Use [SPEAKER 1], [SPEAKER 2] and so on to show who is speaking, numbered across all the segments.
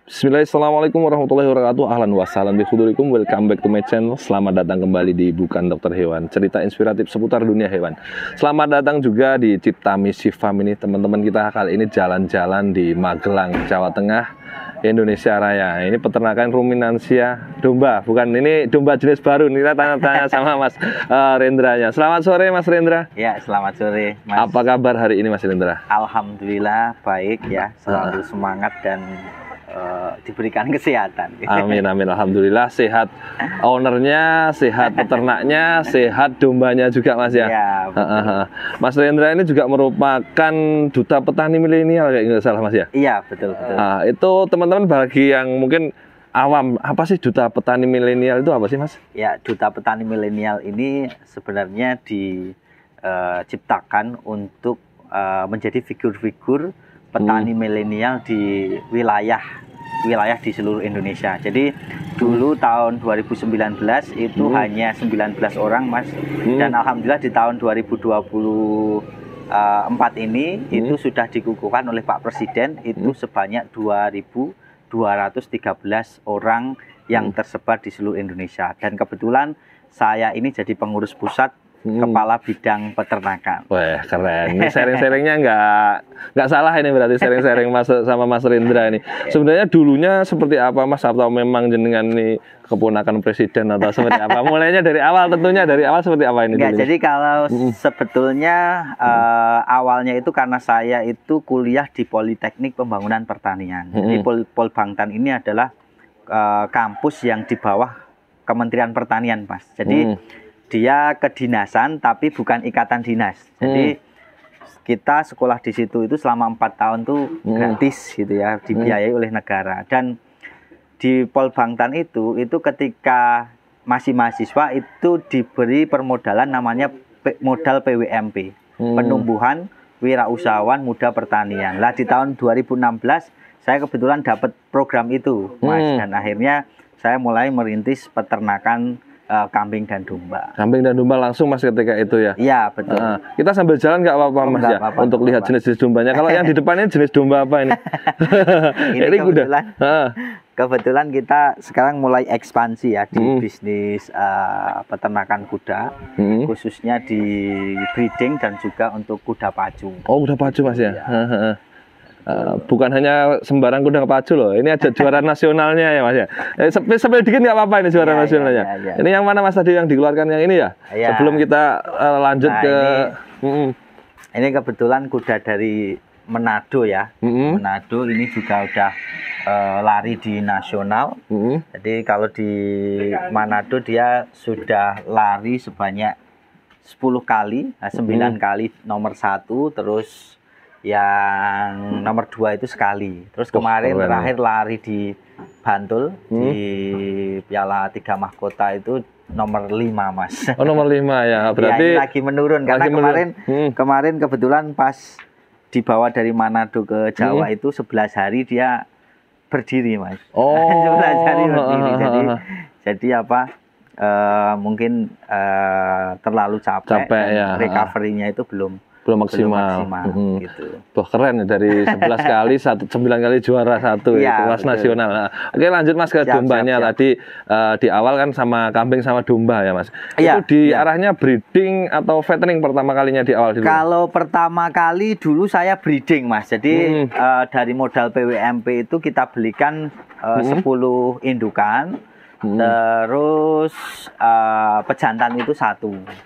[SPEAKER 1] Bismillahirrahmanirrahim. Assalamualaikum warahmatullahi wabarakatuh. Ahlan wa sahlan bi khudurikum. Welcome back to my channel. Selamat datang kembali di Bukan Dokter Hewan, cerita inspiratif seputar dunia hewan. Selamat datang juga di Cipta Misi Farm ini. Teman-teman kita kali ini jalan-jalan di Magelang, Jawa Tengah, Indonesia Raya. Ini peternakan ruminansia domba, bukan ini domba jenis baru. Kita tanya-tanya sama Mas Rendranya. Selamat sore Mas Rendra.
[SPEAKER 2] Ya, selamat sore Mas.
[SPEAKER 1] Apa kabar hari ini Mas Rendra?
[SPEAKER 2] Alhamdulillah baik ya, selalu semangat dan diberikan kesehatan.
[SPEAKER 1] Amin amin, alhamdulillah sehat ownernya, sehat peternaknya, sehat dombanya juga Mas ya.
[SPEAKER 2] Ya,
[SPEAKER 1] Mas Rendra ini juga merupakan duta petani milenial kayak nggak salah Mas ya.
[SPEAKER 2] iya betul betul.
[SPEAKER 1] Nah, itu teman-teman bagi yang mungkin awam, apa sih duta petani milenial itu apa sih Mas?
[SPEAKER 2] Ya, duta petani milenial ini sebenarnya diciptakan untuk menjadi figur-figur petani milenial di wilayah di seluruh Indonesia. Jadi dulu tahun 2019 itu hanya 19 orang Mas, dan alhamdulillah di tahun 2024 ini itu sudah dikukuhkan oleh Pak Presiden itu sebanyak 2.213 orang yang tersebar di seluruh Indonesia. Dan kebetulan saya ini jadi pengurus pusat kepala bidang peternakan.
[SPEAKER 1] Wah keren. Ini sharing-sharingnya nggak salah ini, berarti sharing-sharing Mas sama Mas Rendra ini. Sebenarnya dulunya seperti apa Mas, atau memang jenengan ini keponakan presiden atau seperti apa? Mulainya dari awal, tentunya dari awal seperti apa ini?
[SPEAKER 2] Enggak, jadi kalau sebetulnya awalnya itu karena saya itu kuliah di Politeknik Pembangunan Pertanian. Jadi Polbangtan ini adalah kampus yang di bawah Kementerian Pertanian Mas. Jadi dia kedinasan tapi bukan ikatan dinas. Jadi kita sekolah di situ itu selama 4 tahun tuh gratis gitu ya, dibiayai oleh negara. Dan di Polbangtan itu ketika masih mahasiswa itu diberi permodalan namanya modal PWMP, penumbuhan wirausahawan muda pertanian. Lah di tahun 2016 saya kebetulan dapat program itu Mas, dan akhirnya saya mulai merintis peternakan kambing dan domba.
[SPEAKER 1] Kambing dan domba langsung Mas ketika itu ya?
[SPEAKER 2] Iya betul.
[SPEAKER 1] Kita sambil jalan nggak apa-apa Mas ya? Untuk lihat jenis-jenis dombanya. Kalau yang di depannya jenis domba apa ini?
[SPEAKER 2] Ini kebetulan kita sekarang mulai ekspansi ya di bisnis peternakan kuda, khususnya di breeding dan juga untuk kuda pacu.
[SPEAKER 1] Oh kuda pacu Mas ya? Bukan hanya sembarang kuda pacu loh, ini ada juara nasionalnya ya Mas ya. Sampai dikit nggak apa-apa ini juara nasionalnya. Ini yang mana Mas tadi yang dikeluarkan yang ini ya? Sebelum kita lanjut ke
[SPEAKER 2] ini kebetulan kuda dari Manado ya. Manado ini juga udah lari di nasional. Jadi kalau di Manado dia sudah lari sebanyak 10 kali, 9 kali nomor 1, terus yang nomor 2 itu sekali. Terus kemarin terakhir lari di Bantul di Piala 3 Mahkota itu nomor 5 Mas.
[SPEAKER 1] Oh nomor 5 ya, berarti
[SPEAKER 2] ya, lagi menurun karena kemarin kebetulan pas dibawa dari Manado ke Jawa itu 11 hari dia berdiri Mas. Oh 11 hari berdiri. Jadi apa mungkin terlalu capek ya. Recovery-nya itu belum maksimal. Gitu.
[SPEAKER 1] Wah keren ya, dari 11 kali 9 kali juara 1 ya, kelas nasional. Nah, oke lanjut Mas ke dombanya. Tadi di awal kan sama kambing sama domba ya Mas. Itu di arahnya breeding atau fattening pertama kalinya di awal dulu?
[SPEAKER 2] Kalau pertama kali dulu saya breeding Mas. Jadi dari modal PWMP itu kita belikan 10 indukan. Terus pejantan itu 1.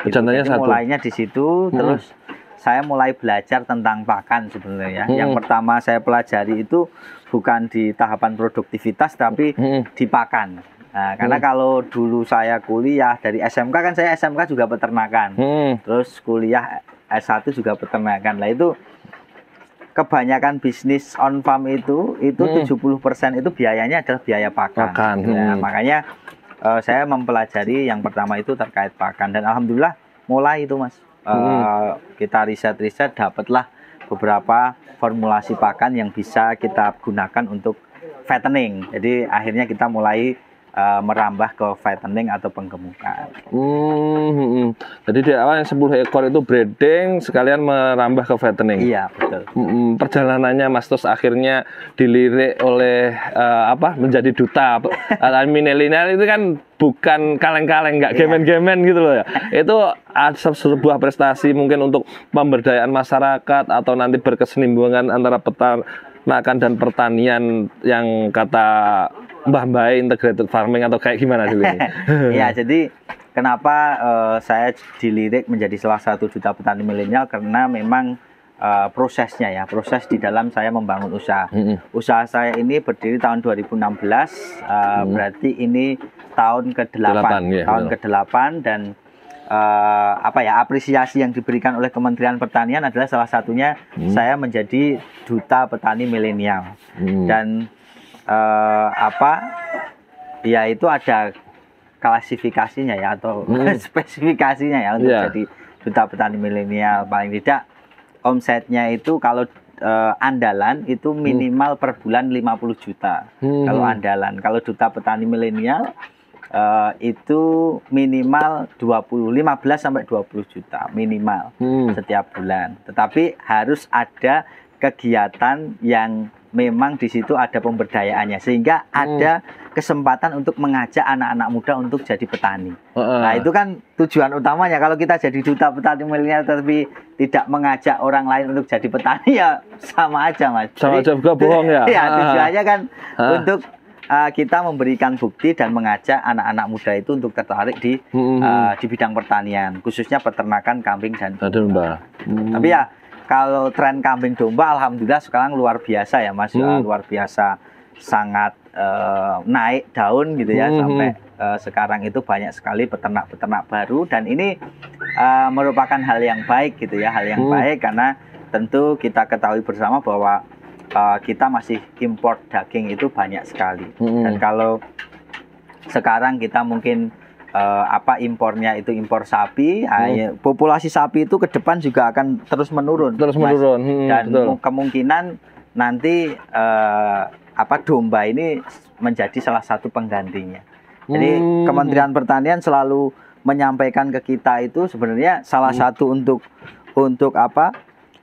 [SPEAKER 1] Pejantannya
[SPEAKER 2] gitu. Mulainya di situ, terus saya mulai belajar tentang pakan sebenarnya. Yang pertama saya pelajari itu bukan di tahapan produktivitas tapi di pakan. Nah, karena kalau dulu saya kuliah dari SMK kan, saya SMK juga peternakan. Terus kuliah S1 juga peternakan. Lah itu kebanyakan bisnis on farm itu 70% itu biayanya adalah biaya pakan. Nah, makanya saya mempelajari yang pertama itu terkait pakan, dan alhamdulillah mulai itu Mas. Kita riset-riset dapatlah beberapa formulasi pakan yang bisa kita gunakan untuk fattening. Jadi akhirnya kita mulai merambah ke fattening atau penggemukan.
[SPEAKER 1] Jadi di awal yang 10 ekor itu breeding sekalian merambah ke fattening.
[SPEAKER 2] Iya, betul.
[SPEAKER 1] Perjalanannya Mas Tos akhirnya dilirik oleh menjadi duta milenial itu kan bukan kaleng-kaleng, nggak gemen-gemen gitu loh ya. Itu sebuah prestasi mungkin untuk pemberdayaan masyarakat atau nanti berkesinambungan antara peternakan dan pertanian yang kata Mbah integrated farming atau kayak gimana dulu ini?
[SPEAKER 2] Ya, jadi kenapa saya dilirik menjadi salah satu duta petani milenial, karena memang prosesnya ya, proses di dalam saya membangun usaha. Usaha saya ini berdiri tahun 2016, berarti ini tahun ke-8. Tahun ke-8 dan apresiasi yang diberikan oleh Kementerian Pertanian adalah salah satunya saya menjadi duta petani milenial. Dan ya itu ada klasifikasinya ya atau spesifikasinya ya untuk jadi duta petani milenial. Paling tidak omsetnya itu kalau andalan itu minimal per bulan 50 juta. Kalau andalan, kalau duta petani milenial itu minimal 15 sampai 20 juta minimal setiap bulan. Tetapi harus ada kegiatan yang memang di situ ada pemberdayaannya, sehingga ada kesempatan untuk mengajak anak-anak muda untuk jadi petani. Nah, itu kan tujuan utamanya. Kalau kita jadi duta petani milenial tapi tidak mengajak orang lain untuk jadi petani, ya sama aja, Mas.
[SPEAKER 1] Sama aja juga bohong ya.
[SPEAKER 2] Ya, tujuannya kan untuk kita memberikan bukti dan mengajak anak-anak muda itu untuk tertarik di bidang pertanian, khususnya peternakan kambing dan domba. Tapi ya kalau tren kambing domba, alhamdulillah sekarang luar biasa ya, Mas. Luar biasa, sangat naik daun gitu ya, sampai sekarang itu banyak sekali peternak-peternak baru, dan ini merupakan hal yang baik gitu ya, hal yang baik, karena tentu kita ketahui bersama bahwa kita masih import daging itu banyak sekali. Dan kalau sekarang kita mungkin impornya itu impor sapi, populasi sapi itu ke depan juga akan terus menurun. Dan kemungkinan nanti domba ini menjadi salah satu penggantinya. Jadi Kementerian Pertanian selalu menyampaikan ke kita itu sebenarnya salah satu untuk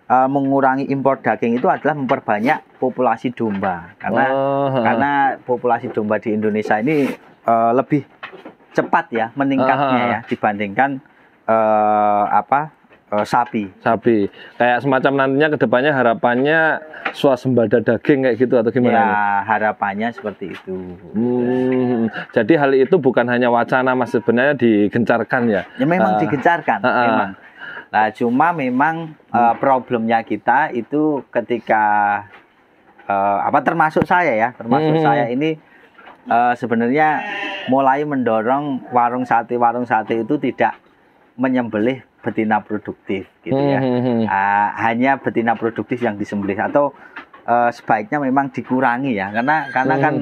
[SPEAKER 2] mengurangi impor daging itu adalah memperbanyak populasi domba, karena populasi domba di Indonesia ini lebih cepat ya meningkatnya ya dibandingkan sapi. Kayak semacam nantinya kedepannya harapannya swasembada daging kayak gitu atau gimana? Ya, harapannya seperti itu.
[SPEAKER 1] Jadi hal itu bukan hanya wacana, Mas, sebenarnya digencarkan ya? Ya memang digencarkan, memang. Nah, cuma memang problemnya kita itu ketika termasuk saya saya ini sebenarnya mulai mendorong warung sate itu tidak menyembelih betina produktif gitu ya. Hanya betina produktif yang disembelih, atau sebaiknya memang dikurangi ya, karena kan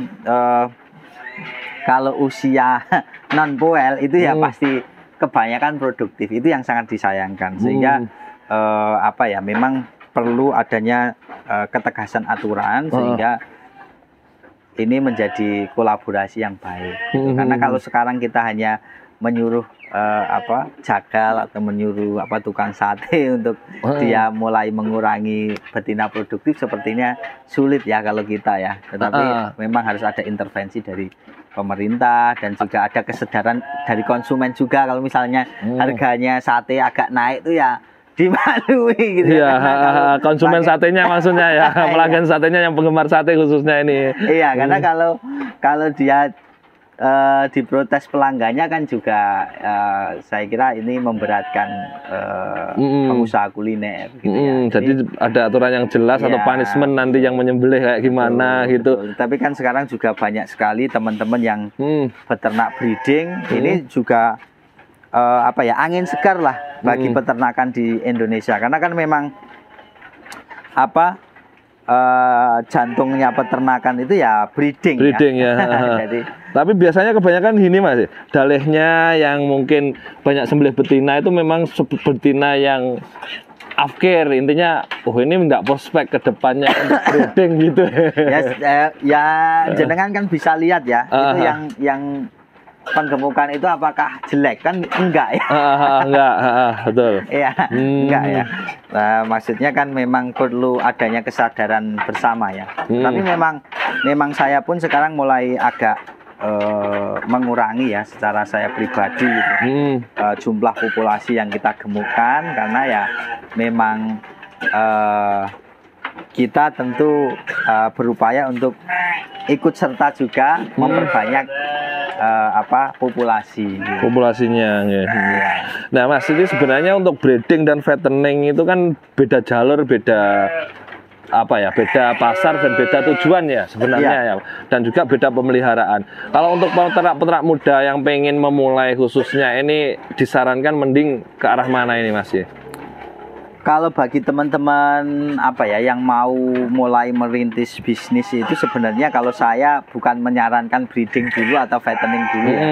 [SPEAKER 1] kalau usia non poel itu ya pasti kebanyakan produktif, itu yang sangat disayangkan, sehingga memang perlu adanya ketegasan aturan sehingga ini menjadi kolaborasi yang baik. Karena kalau sekarang kita hanya menyuruh jagal atau menyuruh tukang sate untuk dia mulai mengurangi betina produktif, sepertinya sulit ya kalau kita ya. Tetapi memang harus ada intervensi dari pemerintah dan juga ada kesadaran dari konsumen juga. Kalau misalnya harganya sate agak naik itu ya dimaklumi gitu ya. Konsumen satenya maksudnya ya, pelanggan satenya yang penggemar sate khususnya ini. Iya, karena kalau dia diprotes pelanggannya kan juga saya kira ini memberatkan pengusaha kuliner gitu ya. Jadi ada aturan yang jelas atau punishment nanti yang menyembelih kayak gimana gitu. Tapi kan sekarang juga banyak sekali teman-teman yang peternak breeding, ini juga angin segar lah bagi peternakan di Indonesia, karena kan memang jantungnya peternakan itu ya breeding ya. Jadi, tapi biasanya kebanyakan gini, Mas, dalihnya yang mungkin banyak sembelih betina itu memang betina yang afkir, intinya ini enggak prospek ke depannya untuk breeding gitu.
[SPEAKER 2] Ya jenengan kan bisa lihat ya, itu yang penggemukan itu apakah jelek kan enggak ya?
[SPEAKER 1] Enggak, betul.
[SPEAKER 2] Iya, enggak ya. Nah, maksudnya kan memang perlu adanya kesadaran bersama ya. Tapi memang saya pun sekarang mulai agak mengurangi ya secara saya pribadi gitu. Jumlah populasi yang kita gemukkan karena ya memang kita tentu berupaya untuk ikut serta juga memperbanyak populasi gitu.
[SPEAKER 1] Populasinya ya. Nah Mas, ini sebenarnya untuk breeding dan fattening itu kan beda jalur, beda beda pasar dan beda tujuan ya sebenarnya ya, dan juga beda pemeliharaan. Kalau untuk peternak muda yang pengen memulai khususnya ini disarankan mending ke arah mana ini Mas ya?
[SPEAKER 2] Kalau bagi teman-teman yang mau mulai merintis bisnis itu sebenarnya kalau saya bukan menyarankan breeding dulu atau fattening dulu ya,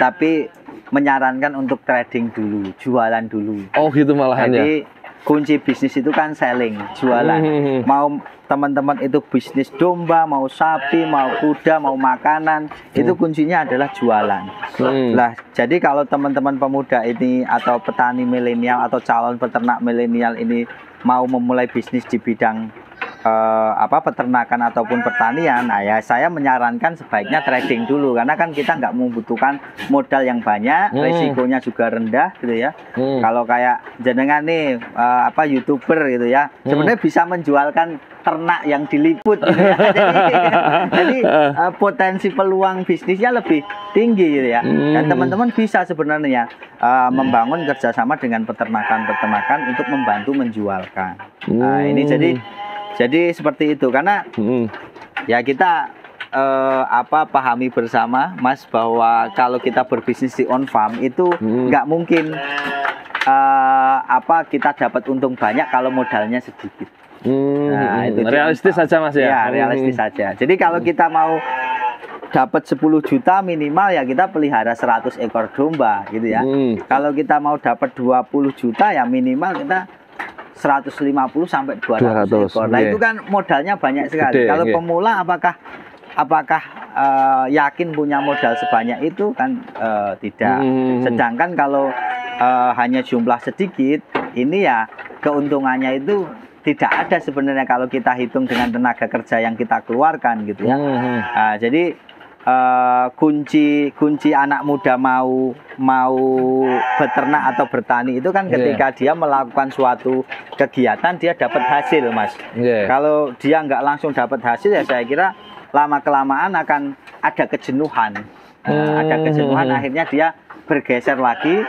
[SPEAKER 2] tapi menyarankan untuk trading dulu, jualan dulu.
[SPEAKER 1] Oh gitu malahan ya.
[SPEAKER 2] Jadi kunci bisnis itu kan selling, jualan. Mau teman-teman itu bisnis domba, mau sapi, mau kuda, mau makanan, itu kuncinya adalah jualan. Lah, jadi kalau teman-teman pemuda ini atau petani milenial atau calon peternak milenial ini mau memulai bisnis di bidang peternakan ataupun pertanian, nah ya saya menyarankan sebaiknya trading dulu karena kan kita nggak membutuhkan modal yang banyak, resikonya juga rendah gitu ya. Kalau kayak jenengan nih YouTuber gitu ya, sebenarnya bisa menjualkan ternak yang diliput gitu ya. Jadi potensi peluang bisnisnya lebih tinggi gitu ya. Dan teman-teman bisa sebenarnya membangun kerjasama dengan peternakan untuk membantu menjualkan. Nah ini jadi seperti itu karena ya kita pahami bersama Mas bahwa kalau kita berbisnis di on farm itu nggak mungkin kita dapat untung banyak kalau modalnya sedikit.
[SPEAKER 1] Nah, itu realistis saja Mas ya.
[SPEAKER 2] Ya, realistis saja. Jadi kalau kita mau dapat 10 juta minimal ya kita pelihara 100 ekor domba gitu ya. Kalau kita mau dapat 20 juta ya minimal kita 150 sampai 200 ekor. Nah, itu kan modalnya banyak sekali. Kalau pemula apakah yakin punya modal sebanyak itu kan tidak. Sedangkan kalau hanya jumlah sedikit, ini ya keuntungannya itu tidak ada sebenarnya kalau kita hitung dengan tenaga kerja yang kita keluarkan gitu ya. Jadi kunci anak muda mau beternak atau bertani itu kan ketika dia melakukan suatu kegiatan dia dapat hasil Mas. Kalau dia nggak langsung dapat hasil ya saya kira lama kelamaan akan ada kejenuhan. Akhirnya dia bergeser lagi,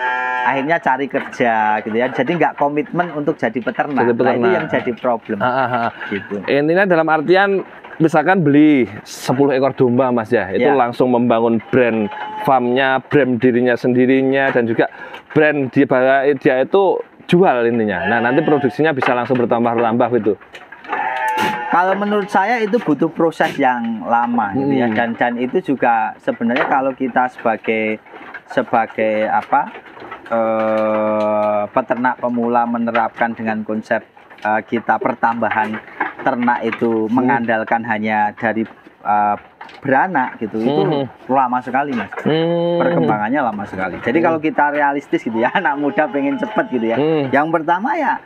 [SPEAKER 2] akhirnya cari kerja gitu ya. Jadi nggak komitmen untuk jadi peternak. Nah, itu yang jadi problem. Gitu.
[SPEAKER 1] Intinya dalam artian misalkan beli 10 ekor domba Mas ya, itu langsung membangun brand farmnya, brand dirinya sendirinya, dan juga brand dia itu jual intinya. Nah nanti produksinya bisa langsung bertambah gitu.
[SPEAKER 2] Kalau menurut saya itu butuh proses yang lama gitu ya, dan itu juga sebenarnya kalau kita sebagai peternak pemula menerapkan dengan konsep kita pertambahan ternak itu mengandalkan hanya dari beranak gitu, itu lama sekali Mas. Perkembangannya lama sekali. Jadi kalau kita realistis gitu ya, anak muda pengen cepet gitu ya, yang pertama ya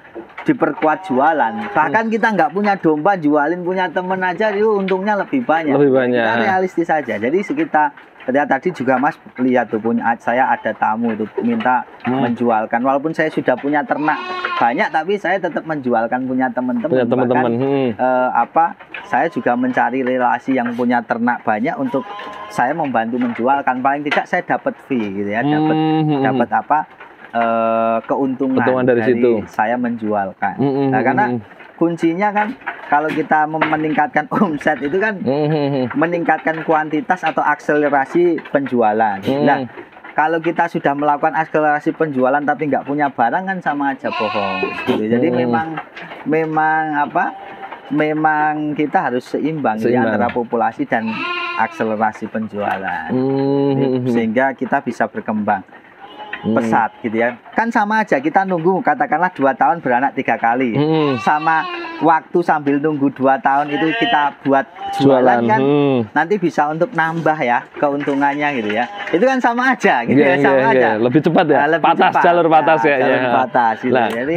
[SPEAKER 2] diperkuat jualan. Bahkan kita nggak punya domba, jualin punya temen aja itu untungnya lebih banyak. Kita realistis saja. Jadi tadi juga Mas lihat tuh, saya ada tamu itu minta menjualkan, walaupun saya sudah punya ternak banyak tapi saya tetap menjualkan punya teman-teman. Saya juga mencari relasi yang punya ternak banyak untuk saya membantu menjualkan, paling tidak saya dapat fee gitu ya, dapat keuntungan dari situ saya menjualkan. Nah, karena kuncinya kan kalau kita meningkatkan omset itu kan meningkatkan kuantitas atau akselerasi penjualan. Nah, kalau kita sudah melakukan akselerasi penjualan tapi nggak punya barang kan sama aja bohong gitu. Jadi memang kita harus seimbang ya, antara populasi dan akselerasi penjualan, sehingga kita bisa berkembang. pesat gitu ya. Kan sama aja kita nunggu katakanlah 2 tahun beranak 3 kali. Sama waktu sambil nunggu 2 tahun itu kita buat jualan kan nanti bisa untuk nambah ya keuntungannya gitu ya. Itu kan sama aja gitu ya, sama aja.
[SPEAKER 1] Lebih cepat ya.
[SPEAKER 2] Lebih
[SPEAKER 1] patas
[SPEAKER 2] cepat.
[SPEAKER 1] Jalur patas ya.
[SPEAKER 2] Jalur patas gitu.
[SPEAKER 1] Nah,
[SPEAKER 2] Jadi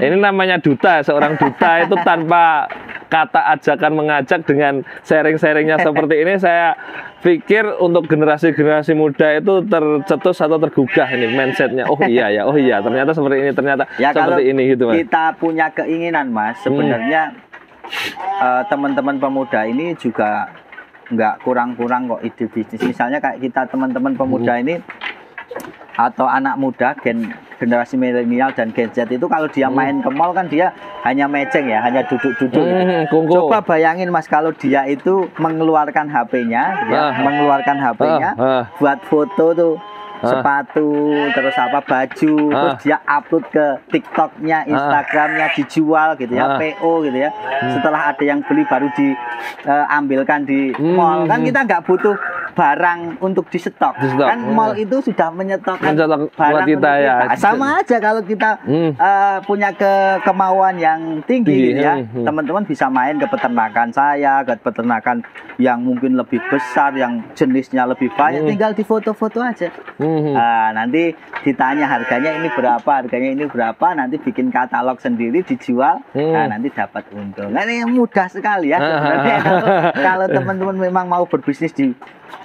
[SPEAKER 1] ini namanya duta, seorang duta itu tanpa kata ajakan mengajak dengan sharing-sharingnya seperti ini, saya pikir untuk generasi-generasi muda itu tercetus atau tergugah ini mindsetnya. Oh iya ya, oh iya ternyata seperti ini, ternyata
[SPEAKER 2] ya,
[SPEAKER 1] seperti ini gitu Mas.
[SPEAKER 2] Kita punya keinginan Mas, sebenarnya teman-teman pemuda ini juga nggak kurang-kurang kok ide bisnis. Misalnya kayak kita teman-teman pemuda ini atau anak muda generasi milenial dan Gen Z itu kalau dia main ke mall kan dia hanya meceng ya, hanya duduk-duduk gitu. Coba bayangin Mas kalau dia itu mengeluarkan HP-nya ya, mengeluarkan HP-nya buat foto tuh sepatu, terus apa baju, terus dia upload ke TikTok-nya, Instagram-nya, dijual gitu ya, PO gitu ya. Setelah ada yang beli baru diambilkan di mall. Kan kita nggak butuh barang untuk di stok. Kan mall itu sudah menyetokkan barang
[SPEAKER 1] kita ya.
[SPEAKER 2] Sama aja kalau kita punya kemauan yang tinggi gitu ya. Teman-teman bisa main ke peternakan saya, ke peternakan yang mungkin lebih besar, yang jenisnya lebih banyak, tinggal di foto-foto aja. Nanti ditanya harganya ini berapa, nanti bikin katalog sendiri dijual, nanti dapat untung. Nah, ini mudah sekali ya sebenarnya kalau teman-teman memang mau berbisnis di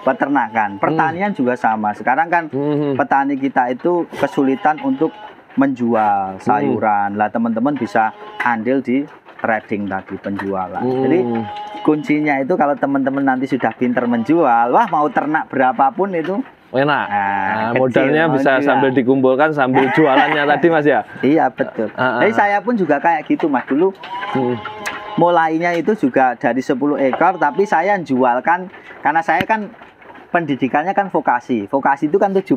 [SPEAKER 2] peternakan. Pertanian juga sama. Sekarang kan petani kita itu kesulitan untuk menjual sayuran. Lah teman-teman bisa andil di trading tadi, penjualan. Jadi kuncinya itu kalau teman-teman nanti sudah pintar menjual, wah mau ternak berapapun itu
[SPEAKER 1] enak. Modalnya bisa sambil dikumpulkan sambil jualannya tadi Mas ya.
[SPEAKER 2] Iya betul. Jadi saya pun juga kayak gitu Mas dulu. Mulainya itu juga dari 10 ekor, tapi saya jualkan karena saya kan pendidikannya kan vokasi. Vokasi itu kan 75%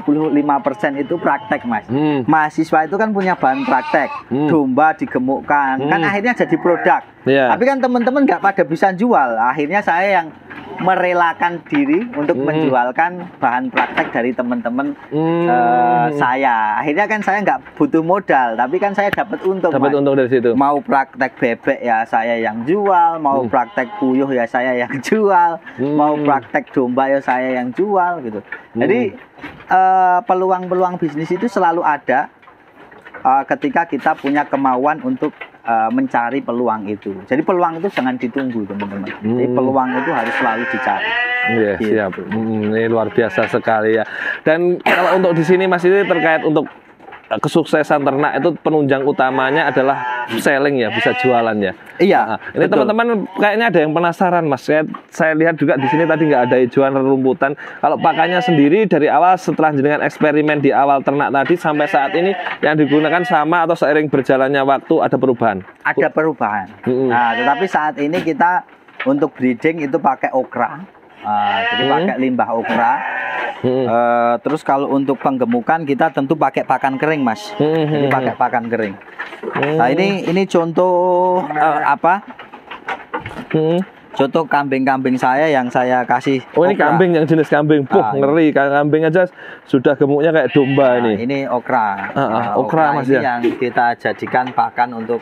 [SPEAKER 2] itu praktek Mas. Mahasiswa itu kan punya bahan praktek. Domba digemukkan, kan akhirnya jadi produk. Tapi kan teman-teman nggak pada bisa jual. Akhirnya saya yang merelakan diri untuk menjualkan bahan praktek dari teman-teman saya. Akhirnya kan saya nggak butuh modal, tapi kan saya dapat untung.
[SPEAKER 1] Dapat untung dari situ.
[SPEAKER 2] Mau praktek bebek ya saya yang jual, mau praktek puyuh ya saya yang jual, mau praktek domba ya saya yang jual gitu. Jadi peluang-peluang bisnis itu selalu ada ketika kita punya kemauan untuk mencari peluang itu. Jadi peluang itu jangan ditunggu teman-teman. Jadi peluang itu harus selalu dicari.
[SPEAKER 1] Iya, gitu. Siap. Ini luar biasa sekali ya. Dan kalau untuk di sini Mas ini terkait untuk kesuksesan ternak itu penunjang utamanya adalah selling ya, bisa jualan ya.
[SPEAKER 2] Iya.
[SPEAKER 1] Ini teman-teman kayaknya ada yang penasaran Mas. Saya lihat juga di sini tadi nggak ada hijauan rumputan. Kalau pakannya sendiri dari awal setelah jenengan eksperimen di awal ternak tadi sampai saat ini yang digunakan sama atau seiring berjalannya waktu ada perubahan?
[SPEAKER 2] Ada perubahan. Nah, tetapi saat ini kita untuk breeding itu pakai okra. Jadi pakai limbah okra. Terus kalau untuk penggemukan kita tentu pakai pakan kering Mas. Jadi pakai pakan kering. Nah ini contoh contoh kambing-kambing saya yang saya kasih.
[SPEAKER 1] Oh ini okra. Kambing yang jenis kambing. Ngeri, kambing aja sudah gemuknya kayak domba ini.
[SPEAKER 2] Ini okra.
[SPEAKER 1] Okra Mas
[SPEAKER 2] ini
[SPEAKER 1] ya.
[SPEAKER 2] Yang kita jadikan pakan untuk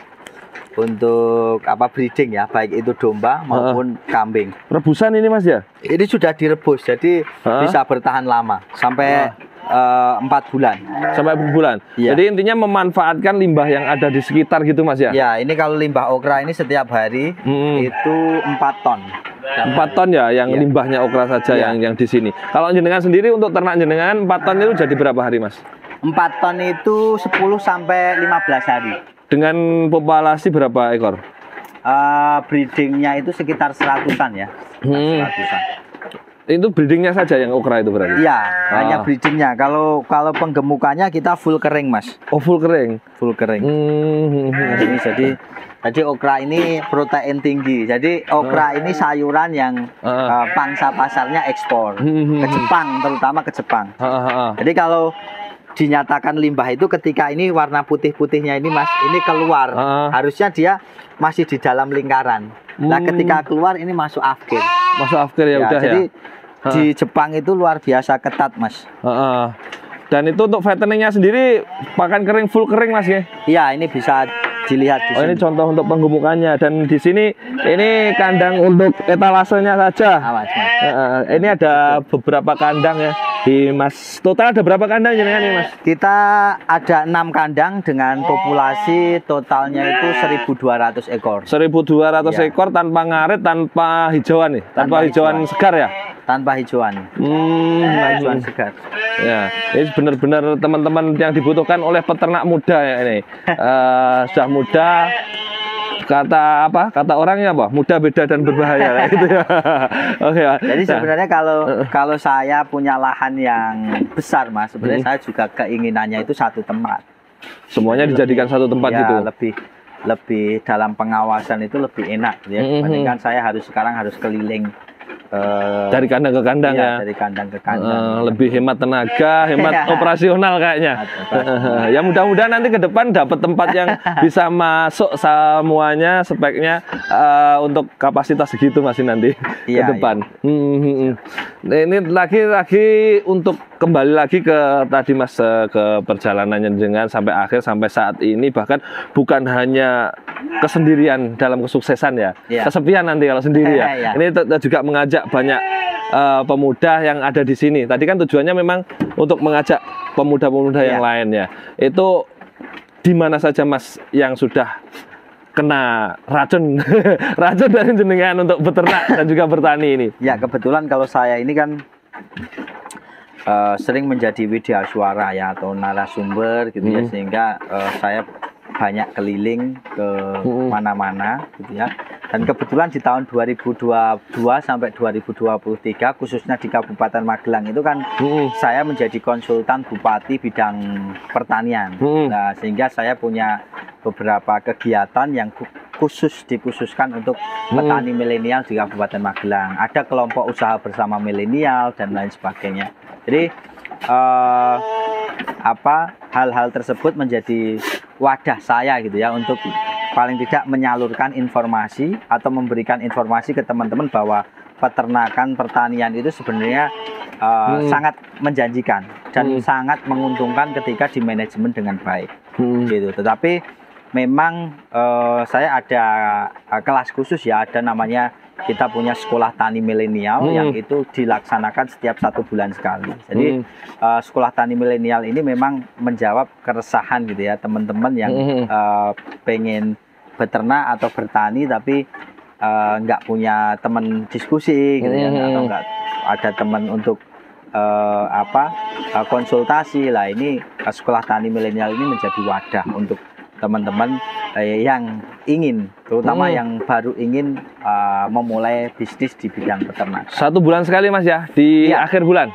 [SPEAKER 2] breeding ya, baik itu domba maupun kambing.
[SPEAKER 1] Rebusan ini Mas ya?
[SPEAKER 2] Ini sudah direbus, jadi bisa bertahan lama sampai 4 bulan.
[SPEAKER 1] Sampai 4 bulan. Ya. Jadi intinya memanfaatkan limbah yang ada di sekitar gitu Mas ya?
[SPEAKER 2] Ya, ini kalau limbah okra ini setiap hari itu 4 ton.
[SPEAKER 1] 4 ton ya yang limbahnya okra saja yang di sini. Kalau jenengan sendiri untuk ternak jenengan 4 ton itu jadi berapa hari Mas?
[SPEAKER 2] 4 ton itu 10 sampai 15 hari.
[SPEAKER 1] Dengan populasi berapa ekor?
[SPEAKER 2] Breedingnya itu sekitar 100-an ya. 100-an.
[SPEAKER 1] Itu breedingnya saja yang okra itu berarti?
[SPEAKER 2] Iya, hanya breedingnya. Kalau penggemukannya kita full kering Mas.
[SPEAKER 1] Oh full kering? Full kering.
[SPEAKER 2] Ini jadi okra ini protein tinggi. Jadi okra ini sayuran yang pangsa pasarnya ekspor ke Jepang, terutama ke Jepang. Jadi kalau dinyatakan limbah itu ketika ini warna putih-putihnya ini Mas, ini keluar. Harusnya dia masih di dalam lingkaran. Nah, ketika keluar ini masuk afkir.
[SPEAKER 1] Masuk afkir ya udah
[SPEAKER 2] jadi,
[SPEAKER 1] ya.
[SPEAKER 2] Di Jepang itu luar biasa ketat Mas.
[SPEAKER 1] Dan itu untuk fatteningnya sendiri pakan kering full kering Mas ya?
[SPEAKER 2] Iya, ini bisa dilihat di
[SPEAKER 1] Oh,
[SPEAKER 2] sini.
[SPEAKER 1] ini contoh untuk penggemukannya. Dan di sini ini kandang untuk etalasenya saja.
[SPEAKER 2] Awas, Mas.
[SPEAKER 1] Ini ada beberapa kandang ya. Di Mas, total ada berapa kandang jenengan nih Mas?
[SPEAKER 2] Kita ada 6 kandang dengan populasi totalnya itu 1.200 ekor.
[SPEAKER 1] 1.200
[SPEAKER 2] Iya.
[SPEAKER 1] ekor tanpa ngarit, tanpa hijauan nih, tanpa
[SPEAKER 2] Tanpa
[SPEAKER 1] hijauan
[SPEAKER 2] hijauan.
[SPEAKER 1] segar ya.
[SPEAKER 2] Tanpa hijauan. Hijauan segar.
[SPEAKER 1] Ya, ini benar-benar teman-teman yang dibutuhkan oleh peternak muda ya ini. Sudah muda, kata apa? Kata orangnya apa? Muda, beda dan berbahaya kayak gitu ya. Oke. Ya.
[SPEAKER 2] Jadi
[SPEAKER 1] Nah,
[SPEAKER 2] sebenarnya kalau saya punya lahan yang besar, Mas, sebenarnya saya juga keinginannya itu satu tempat.
[SPEAKER 1] semuanya dijadikan satu tempat
[SPEAKER 2] Ya,
[SPEAKER 1] gitu.
[SPEAKER 2] lebih dalam pengawasan itu lebih enak ya. Dibandingkan saya sekarang harus keliling
[SPEAKER 1] Dari kandang ke kandang
[SPEAKER 2] iya,
[SPEAKER 1] ya.
[SPEAKER 2] dari kandang ke kandang.
[SPEAKER 1] Lebih hemat tenaga, hemat operasional kayaknya. Ya mudah-mudahan nanti ke depan dapat tempat yang bisa masuk semuanya speknya untuk kapasitas segitu masih nanti
[SPEAKER 2] Iya,
[SPEAKER 1] ke depan. Nah, ini lagi untuk kembali lagi ke tadi Mas ke perjalanannya dengan sampai akhir sampai saat ini, bahkan bukan hanya kesendirian dalam kesuksesan ya,
[SPEAKER 2] Iya.
[SPEAKER 1] kesepian nanti kalau sendiri ya.
[SPEAKER 2] Iya.
[SPEAKER 1] Ini juga mengajak banyak pemuda yang ada di sini. Tadi kan tujuannya memang untuk mengajak pemuda-pemuda yang
[SPEAKER 2] Iya.
[SPEAKER 1] lain ya. Itu di mana saja Mas yang sudah kena racun racun dari jenengan untuk beternak dan juga bertani ini?
[SPEAKER 2] Ya, kebetulan kalau saya ini kan sering menjadi widya suara ya atau narasumber gitu ya, sehingga saya banyak keliling ke mana-mana gitu ya. Dan kebetulan di tahun 2022 sampai 2023 khususnya di Kabupaten Magelang itu kan saya menjadi konsultan bupati bidang pertanian. Nah, sehingga saya punya beberapa kegiatan yang khusus dikhususkan untuk petani milenial di Kabupaten Magelang. Ada kelompok usaha bersama milenial dan lain sebagainya. Jadi hal-hal tersebut menjadi wadah saya gitu ya, untuk paling tidak menyalurkan informasi atau memberikan informasi ke teman-teman bahwa peternakan pertanian itu sebenarnya sangat menjanjikan dan sangat menguntungkan ketika dimanajemen dengan baik gitu. Tetapi memang saya ada kelas khusus ya, ada namanya, kita punya sekolah tani milenial yang itu dilaksanakan setiap 1 bulan sekali. Jadi sekolah tani milenial ini memang menjawab keresahan gitu ya teman-teman yang pengen beternak atau bertani tapi nggak punya teman diskusi gitu ya, atau nggak ada teman untuk konsultasi lah. Ini sekolah tani milenial ini menjadi wadah untuk teman-teman yang ingin, terutama yang baru ingin memulai bisnis di bidang peternakan.
[SPEAKER 1] 1 bulan sekali Mas ya, di
[SPEAKER 2] Ya.
[SPEAKER 1] akhir bulan.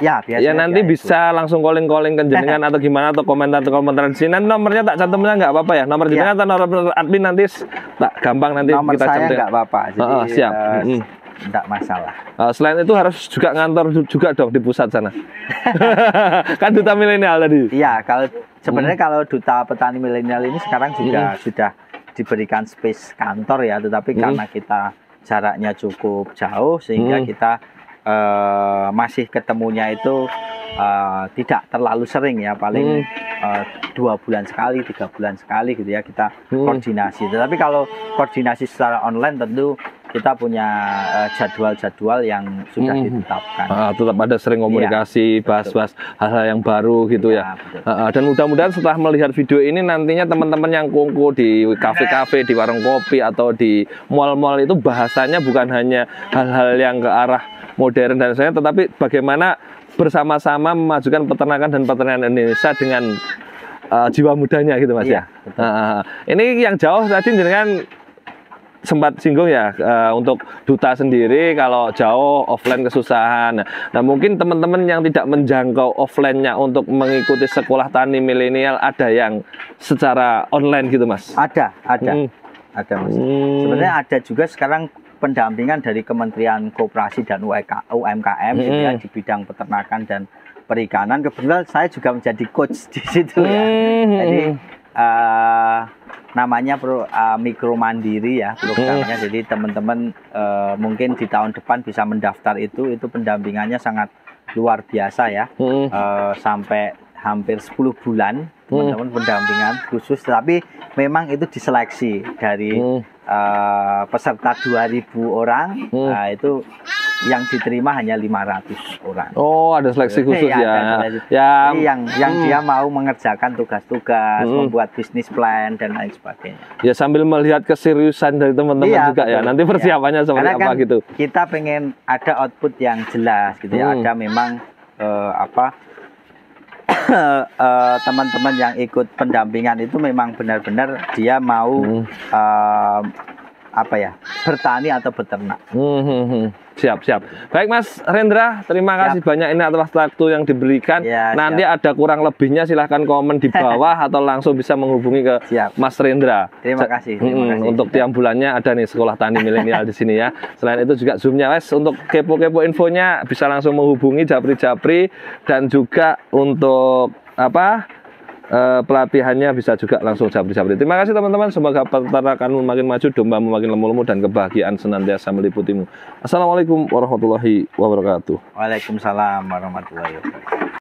[SPEAKER 2] Ya, biasanya
[SPEAKER 1] Ya nanti bisa langsung calling-calling ke jenengan atau gimana, atau komentar-komentar di sini. Nanti nomornya tak cantumnya nggak apa-apa ya, nomor jenengan atau nomor admin nanti tak gampang nanti
[SPEAKER 2] nomor
[SPEAKER 1] kita
[SPEAKER 2] saya
[SPEAKER 1] cantum.
[SPEAKER 2] nggak apa-apa, jadi
[SPEAKER 1] Siap.
[SPEAKER 2] nggak masalah.
[SPEAKER 1] Selain itu harus juga ngantor juga dong di pusat sana. Kan duta milenial tadi.
[SPEAKER 2] Iya, kalau sebenarnya kalau duta petani milenial ini sekarang juga sudah diberikan space kantor ya, tetapi karena kita jaraknya cukup jauh sehingga kita masih ketemunya itu tidak terlalu sering ya, paling 2 bulan sekali, 3 bulan sekali gitu ya kita koordinasi. Tetapi kalau koordinasi secara online tentu kita punya jadwal-jadwal yang sudah ditetapkan.
[SPEAKER 1] Tetap ada sering komunikasi, bahas-bahas hal-hal yang baru gitu ya. Dan mudah-mudahan setelah melihat video ini nantinya teman-teman yang kungku di kafe-kafe, di warung kopi atau di mall-mall itu bahasanya bukan hanya hal-hal yang ke arah modern dan sebagainya, tetapi bagaimana bersama-sama memajukan peternakan dan pertanian Indonesia dengan jiwa mudanya gitu Mas ya. Ini yang jauh tadi jenengan sempat singgung ya, untuk duta sendiri kalau jauh offline kesusahan. Nah mungkin teman-teman yang tidak menjangkau offline-nya untuk mengikuti sekolah tani milenial ada yang secara online gitu Mas?
[SPEAKER 2] Ada Mas. Sebenarnya ada juga sekarang pendampingan dari Kementerian Koperasi dan UMKM gitu ya, di bidang peternakan dan perikanan. Kebetulan saya juga menjadi coach di situ ya. Jadi namanya Mikro Mandiri ya programnya. Jadi teman-teman mungkin di tahun depan bisa mendaftar itu pendampingannya sangat luar biasa ya. Sampai hampir 10 bulan teman-teman pendampingan khusus, tapi memang itu diseleksi dari peserta 2.000 orang. Nah, itu yang diterima hanya 500 orang.
[SPEAKER 1] Oh, ada seleksi khusus ya.
[SPEAKER 2] Jadi yang dia mau mengerjakan tugas-tugas, membuat bisnis plan dan lain sebagainya. Ya,
[SPEAKER 1] sambil melihat keseriusan dari teman-teman juga, betul, ya. Nanti persiapannya seperti
[SPEAKER 2] karena
[SPEAKER 1] apa
[SPEAKER 2] kan
[SPEAKER 1] gitu.
[SPEAKER 2] Kita pengen ada output yang jelas gitu ya. Ada memang teman-teman yang ikut pendampingan itu memang benar-benar dia mau bertani atau beternak.
[SPEAKER 1] Siap. Baik Mas Rendra, terima kasih banyak ini atas waktu yang diberikan. Nanti ada kurang lebihnya silahkan komen di bawah atau langsung bisa menghubungi ke Mas Rendra.
[SPEAKER 2] Terima kasih.
[SPEAKER 1] Untuk tiap bulannya ada nih Sekolah Tani Milenial di sini ya. Selain itu juga Zoom-nya, untuk kepo-kepo infonya bisa langsung menghubungi Japri dan juga untuk pelatihannya bisa juga langsung Japri. Terima kasih teman-teman, semoga peternakanmu makin maju, dombamu makin lemu-lemu, dan kebahagiaan senantiasa meliputimu. Assalamualaikum warahmatullahi wabarakatuh.
[SPEAKER 2] Waalaikumsalam warahmatullahi wabarakatuh.